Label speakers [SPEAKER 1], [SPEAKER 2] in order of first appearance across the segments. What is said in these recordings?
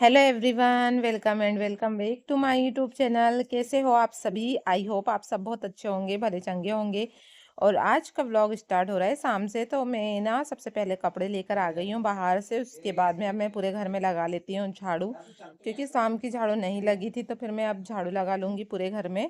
[SPEAKER 1] Hello everyone, welcome and welcome back to my YouTube channel. कैसे हो आप सभी? आई होप आप सब बहुत अच्छे होंगे, भले चंगे होंगे। और आज का व्लॉग स्टार्ट हो रहा है शाम से। तो मैं ना सबसे पहले कपड़े लेकर आ गई हूँ बाहर से। उसके बाद में अब मैं पूरे घर में लगा लेती हूँ झाड़ू, क्योंकि शाम की झाड़ू नहीं लगी थी। तो फिर मैं अब झाड़ू लगा लूँगी पूरे घर में।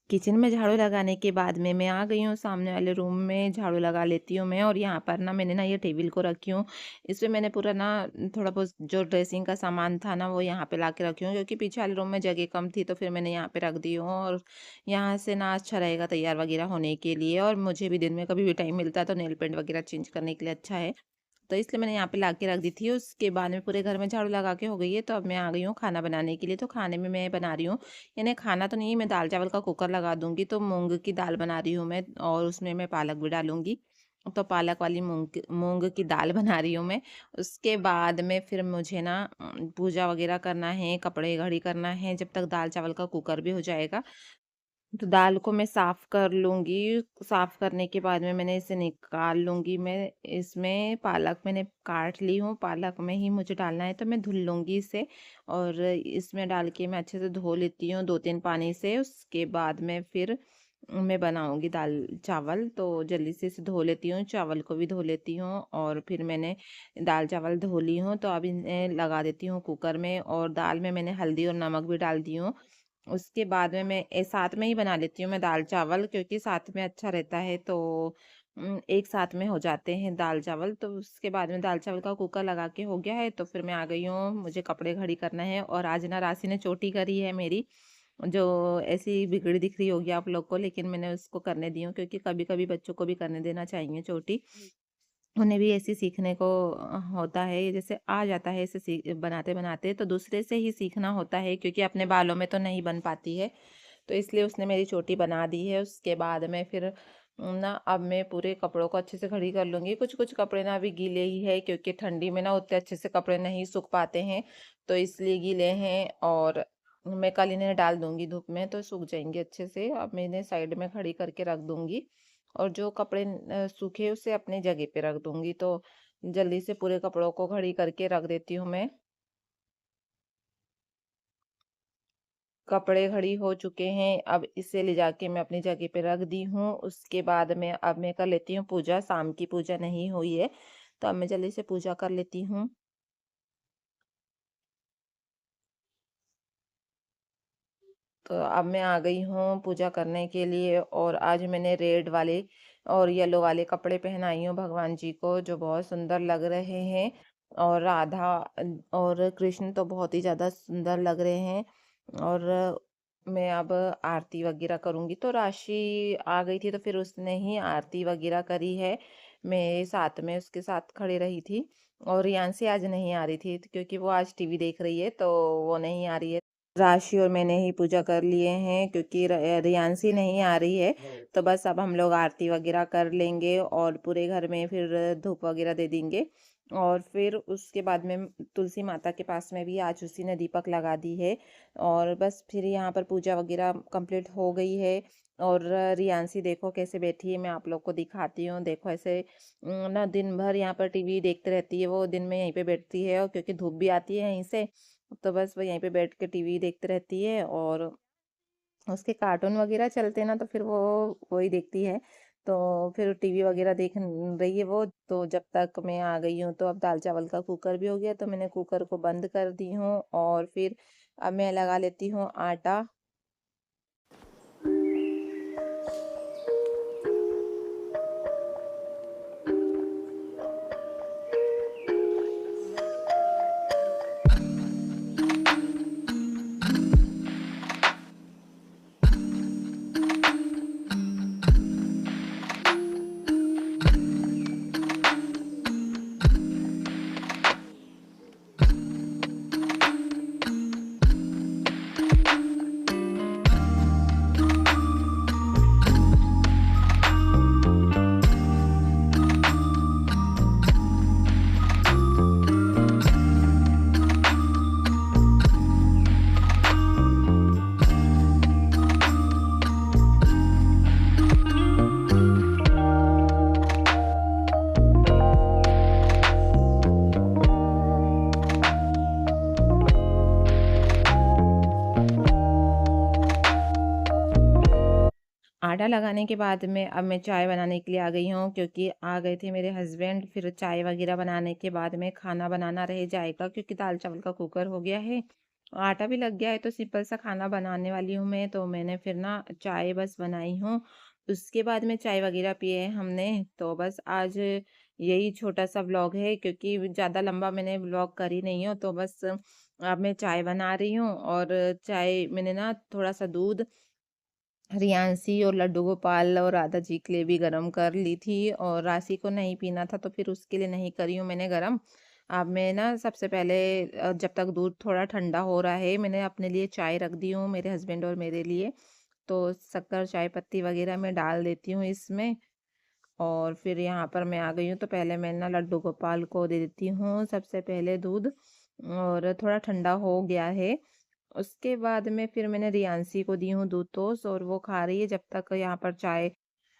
[SPEAKER 1] किचन में झाड़ू लगाने के बाद में मैं आ गई हूँ सामने वाले रूम में, झाड़ू लगा लेती हूँ मैं। और यहाँ पर ना मैंने ना ये टेबल को रखी हूँ। इसमें मैंने पूरा ना थोड़ा बहुत जो ड्रेसिंग का सामान था ना वो यहाँ पे ला के रखी हूँ, क्योंकि पीछे वाले रूम में जगह कम थी। तो फिर मैंने यहाँ पे रख दी हूँ। और यहाँ से ना अच्छा रहेगा तैयार वगैरह होने के लिए। और मुझे भी दिन में कभी भी टाइम मिलता है तो नेल पेंट वगैरह चेंज करने के लिए अच्छा है। तो इसलिए मैंने यहाँ पे ला के रख दी थी। उसके बाद में पूरे घर में झाड़ू लगा के हो गई है। तो अब मैं आ गई हूँ खाना बनाने के लिए। तो खाने में मैं बना रही हूँ, यानी खाना तो नहीं, मैं दाल चावल का कुकर लगा दूंगी। तो मूंग की दाल बना रही हूँ मैं, और उसमें मैं पालक भी डालूंगी। तो पालक वाली मूंग की दाल बना रही हूँ मैं। उसके बाद में फिर मुझे ना पूजा वगैरह करना है, कपड़े घड़ी करना है, जब तक दाल चावल का कुकर भी हो जाएगा। तो दाल को मैं साफ़ कर लूँगी। साफ़ करने के बाद में मैंने इसे निकाल लूँगी। मैं इसमें पालक मैंने काट ली हूँ, पालक में ही मुझे डालना है तो मैं धुल लूँगी इसे। और इसमें डाल के मैं अच्छे से धो लेती हूँ 2-3 पानी से। उसके बाद में फिर मैं बनाऊँगी दाल चावल। तो जल्दी से इसे धो लेती हूँ, चावल को भी धो लेती हूँ। और फिर मैंने दाल चावल धो ली हूँ, तो अब इन्हें लगा देती हूँ कुकर में। और दाल में मैंने हल्दी और नमक भी डाल दी हूँ। उसके बाद में मैं साथ में ही बना लेती हूँ मैं दाल चावल, क्योंकि साथ में अच्छा रहता है। तो एक साथ में हो जाते हैं दाल चावल। तो उसके बाद में दाल चावल का कुकर लगा के हो गया है। तो फिर मैं आ गई हूँ, मुझे कपड़े घड़ी करना है। और आज ना राशि ने चोटी करी है मेरी, जो ऐसी बिगड़ी दिख रही होगी आप लोग को, लेकिन मैंने उसको करने दी हूँ, क्योंकि कभी कभी बच्चों को भी करने देना चाहिए चोटी। उन्हें भी ऐसे सीखने को होता है, जैसे आ जाता है ऐसे सीख बनाते बनाते, तो दूसरे से ही सीखना होता है, क्योंकि अपने बालों में तो नहीं बन पाती है। तो इसलिए उसने मेरी चोटी बना दी है। उसके बाद में फिर ना अब मैं पूरे कपड़ों को अच्छे से खड़ी कर लूँगी। कुछ कुछ कपड़े ना अभी गीले ही है, क्योंकि ठंडी में ना उतने अच्छे से कपड़े नहीं सूख पाते हैं, तो इसलिए गीले हैं। और मैं कल इन्हें डाल दूँगी धूप में तो सूख जाएंगे अच्छे से। अब मैं इन्हें साइड में खड़ी करके रख दूँगी। और जो कपड़े सूखे उसे अपनी जगह पे रख दूँगी। तो जल्दी से पूरे कपड़ों को खड़ी करके रख देती हूँ मैं। कपड़े घड़ी हो चुके हैं, अब इसे ले जाके मैं अपनी जगह पे रख दी हूँ। उसके बाद में अब मैं कर लेती हूँ पूजा। शाम की पूजा नहीं हुई है, तो अब मैं जल्दी से पूजा कर लेती हूँ। तो अब मैं आ गई हूँ पूजा करने के लिए। और आज मैंने रेड वाले और येलो वाले कपड़े पहनाई हूँ भगवान जी को, जो बहुत सुंदर लग रहे हैं। और राधा और कृष्ण तो बहुत ही ज़्यादा सुंदर लग रहे हैं। और मैं अब आरती वगैरह करूँगी। तो राशि आ गई थी तो फिर उसने ही आरती वगैरह करी है। मैं साथ में उसके साथ खड़ी रही थी। और रियांशी आज नहीं आ रही थी, क्योंकि वो आज टीवी देख रही है, तो वो नहीं आ रही है। राशि और मैंने ही पूजा कर लिए हैं, क्योंकि रियांशी नहीं आ रही है। तो बस अब हम लोग आरती वगैरह कर लेंगे और पूरे घर में फिर धूप वगैरह दे देंगे। और फिर उसके बाद में तुलसी माता के पास में भी आज उसी ने दीपक लगा दी है। और बस फिर यहाँ पर पूजा वगैरह कंप्लीट हो गई है। और रियांशी देखो कैसे बैठी है, मैं आप लोग को दिखाती हूँ। देखो ऐसे ना दिन भर यहाँ पर टीवी देखते रहती है वो, दिन में यहीं पे बैठती है। और क्योंकि धूप भी आती है यहीं से, तो बस वो यहीं पे बैठ के टीवी देखते रहती है। और उसके कार्टून वगैरह चलते हैं ना, तो फिर वो वही देखती है। तो फिर टीवी वगैरह देख रही है वो। तो जब तक मैं आ गई हूँ, तो अब दाल चावल का कुकर भी हो गया, तो मैंने कुकर को बंद कर दी हूँ। और फिर अब मैं लगा लेती हूँ आटा। आटा लगाने के बाद में अब मैं चाय बनाने के लिए आ गई हूँ, क्योंकि आ गए थे मेरे हस्बैंड। फिर चाय वगैरह बनाने के बाद में खाना बनाना रह जाएगा, क्योंकि दाल चावल का कुकर हो गया है, आटा भी लग गया है, तो सिंपल सा खाना बनाने वाली हूँ मैं। तो मैंने फिर ना चाय बस बनाई हूँ, उसके बाद में चाय वगैरह पिए हैं हमने। तो बस आज यही छोटा सा व्लॉग है, क्योंकि ज़्यादा लंबा मैंने व्लॉग करी नहीं हूँ। तो बस अब मैं चाय बना रही हूँ, और चाय मैंने ना थोड़ा सा दूध रियांशी और लड्डू गोपाल और राधा जी के लिए भी गरम कर ली थी, और राशि को नहीं पीना था, तो फिर उसके लिए नहीं करी हूँ मैंने गरम। अब मैं ना सबसे पहले जब तक दूध थोड़ा ठंडा हो रहा है, मैंने अपने लिए चाय रख दी हूँ, मेरे हस्बैंड और मेरे लिए। तो शक्कर चाय पत्ती वगैरह मैं डाल देती हूँ इसमें। और फिर यहाँ पर मैं आ गई हूँ, तो पहले मैं ना लड्डू गोपाल को दे देती हूँ सबसे पहले दूध, और थोड़ा ठंडा हो गया है। उसके बाद में फिर मैंने रियांशी को दी हूँ दूध टोस्ट, और वो खा रही है। जब तक यहाँ पर चाय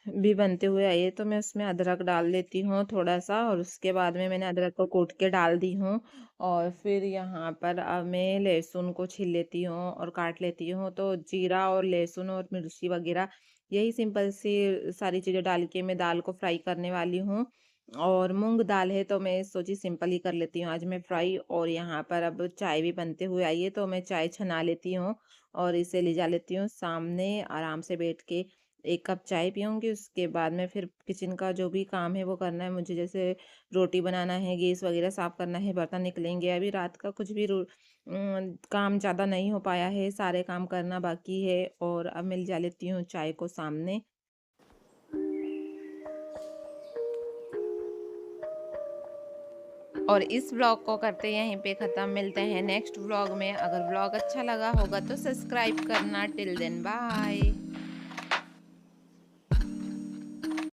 [SPEAKER 1] भी बनते हुए आई है, तो मैं उसमें अदरक डाल देती हूँ थोड़ा सा, और उसके बाद में मैंने अदरक को कूट के डाल दी हूँ। और फिर यहाँ पर अब मैं लहसुन को छील लेती हूँ और काट लेती हूँ। तो जीरा और लहसुन और मिर्ची वगैरह, यही सिंपल सी सारी चीज़ें डाल के मैं दाल को फ्राई करने वाली हूँ। और मूंग दाल है, तो मैं सोची सिंपल ही कर लेती हूँ आज मैं फ्राई। और यहाँ पर अब चाय भी बनते हुए आई है, तो मैं चाय छना लेती हूँ और इसे ले जा लेती हूँ सामने, आराम से बैठ के 1 कप चाय पीऊँगी। उसके बाद में फिर किचन का जो भी काम है वो करना है मुझे, जैसे रोटी बनाना है, गैस वगैरह साफ़ करना है, बर्तन निकलेंगे। अभी रात का कुछ भी काम ज़्यादा नहीं हो पाया है, सारे काम करना बाकी है। और अब मैं ले जा लेती हूँ चाय को सामने। और इस व्लॉग को करते यहीं पे ख़त्म, मिलते हैं नेक्स्ट व्लॉग में। अगर व्लॉग अच्छा लगा होगा तो सब्सक्राइब करना। Till then bye.